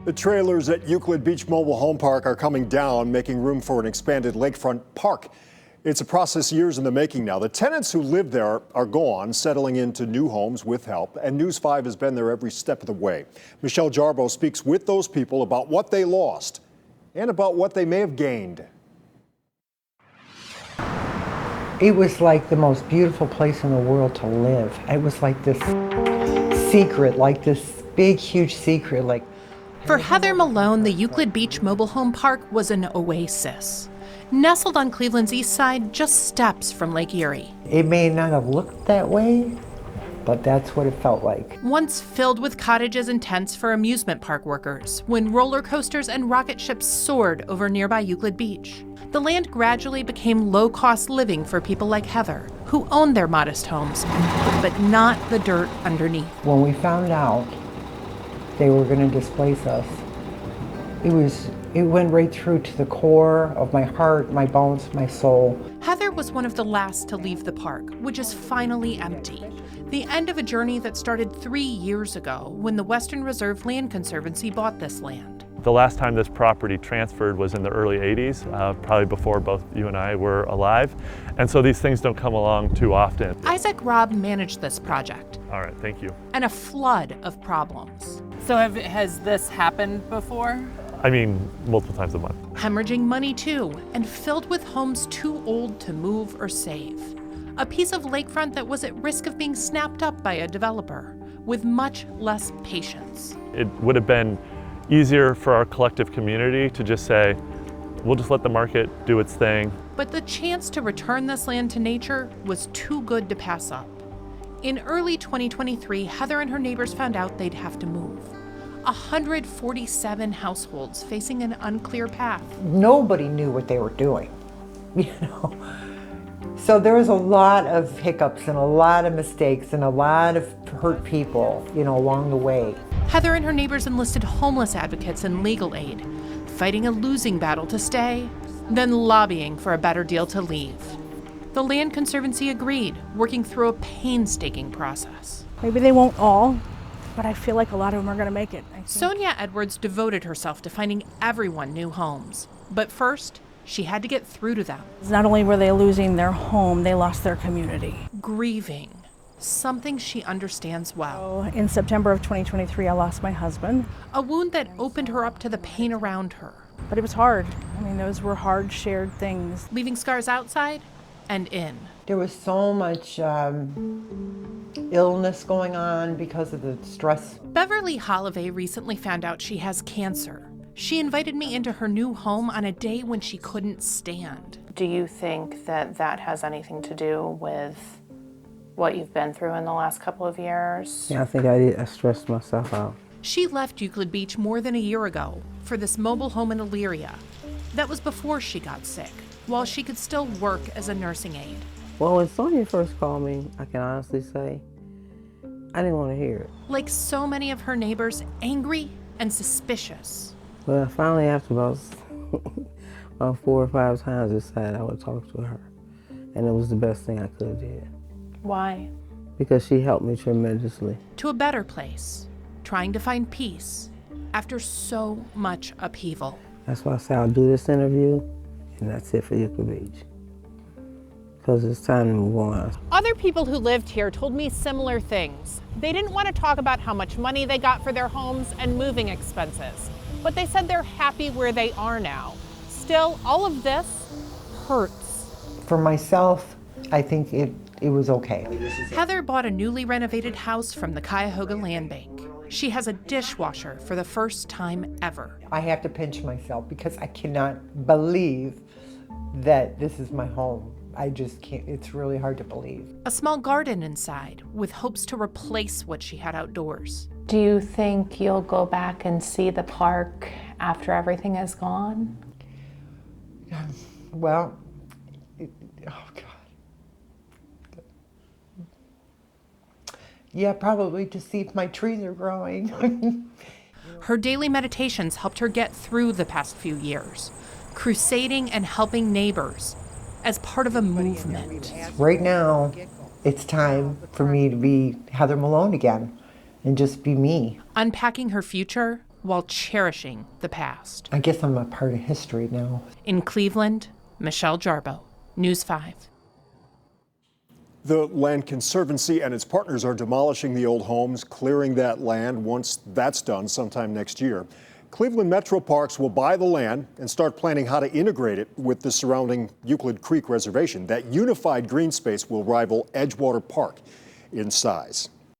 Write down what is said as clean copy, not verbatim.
The trailers at Euclid Beach Mobile Home Park are coming down, making room for an expanded lakefront park. It's a process years in the making now. The tenants who live there are gone, settling into new homes with help, and News 5 has been there every step of the way. Michelle Jarboe speaks with those people about what they lost and about what they may have gained. It was like the most beautiful place in the world to live. It was like this secret, like this big, huge secret. For Heather Malone, the Euclid Beach Mobile Home Park was an oasis. Nestled on Cleveland's east side, just steps from Lake Erie. It may not have looked that way, but that's what it felt like. Once filled with cottages and tents for amusement park workers, when roller coasters and rocket ships soared over nearby Euclid Beach. The land gradually became low-cost living for people like Heather, who owned their modest homes, but not the dirt underneath. When we found out they were going to displace us, it went right through to the core of my heart, my bones, my soul. Heather was one of the last to leave the park, which is finally empty. The end of a journey that started 3 years ago when the Western Reserve Land Conservancy bought this land. The last time this property transferred was in the early 80s, probably before both you and I were alive. And so these things don't come along too often. Isaac Robb managed this project. All right, thank you. And a flood of problems. So has this happened before? I mean, multiple times a month. Hemorrhaging money too, and filled with homes too old to move or save. A piece of lakefront that was at risk of being snapped up by a developer with much less patience. It would have been easier for our collective community to just say, we'll just let the market do its thing. But the chance to return this land to nature was too good to pass up. In early 2023, Heather and her neighbors found out they'd have to move. 147 households facing an unclear path. Nobody knew what they were doing, So there was a lot of hiccups and a lot of mistakes and a lot of hurt people, along the way. Heather and her neighbors enlisted homeless advocates and legal aid, fighting a losing battle to stay, then lobbying for a better deal to leave. The Land Conservancy agreed, working through a painstaking process. Maybe they won't all, but I feel like a lot of them are going to make it. Sonia Edwards devoted herself to finding everyone new homes. But first, she had to get through to them. Not only were they losing their home, they lost their community. Grieving, something she understands well. So in September of 2023, I lost my husband. A wound that opened her up to the pain around her. But it was hard. Those were hard shared things. Leaving scars outside and in. There was so much illness going on because of the stress. Beverly Holloway recently found out she has cancer. She invited me into her new home on a day when she couldn't stand. Do you think that has anything to do with what you've been through in the last couple of years? Yeah, I think I did. I stressed myself out. She left Euclid Beach more than a year ago for this mobile home in Elyria. That was before she got sick, while she could still work as a nursing aide. Well, when Sonia first called me, I can honestly say, I didn't want to hear it. Like so many of her neighbors, angry and suspicious. But I finally, after about 4 or 5 times, decided I would talk to her. And it was the best thing I could have did. Why? Because she helped me tremendously. To a better place, trying to find peace after so much upheaval. That's why I said I'll do this interview, and that's it for Euclid Beach. Because it's time to move on. Other people who lived here told me similar things. They didn't want to talk about how much money they got for their homes and moving expenses, but they said they're happy where they are now. Still, all of this hurts. For myself, I think it was okay. Heather bought a newly renovated house from the Cuyahoga Land Bank. She has a dishwasher for the first time ever. I have to pinch myself because I cannot believe that this is my home. I just can't, it's really hard to believe. A small garden inside with hopes to replace what she had outdoors. Do you think you'll go back and see the park after everything is gone? Well, oh God. Yeah, probably to see if my trees are growing. Her daily meditations helped her get through the past few years, crusading and helping neighbors as part of a movement. Right now, it's time for me to be Heather Malone again and just be me. Unpacking her future while cherishing the past. I guess I'm a part of history now. In Cleveland, Michelle Jarboe, News 5. The Land Conservancy and its partners are demolishing the old homes, clearing that land once that's done sometime next year. Cleveland Metro Parks will buy the land and start planning how to integrate it with the surrounding Euclid Creek Reservation. That unified green space will rival Edgewater Park in size.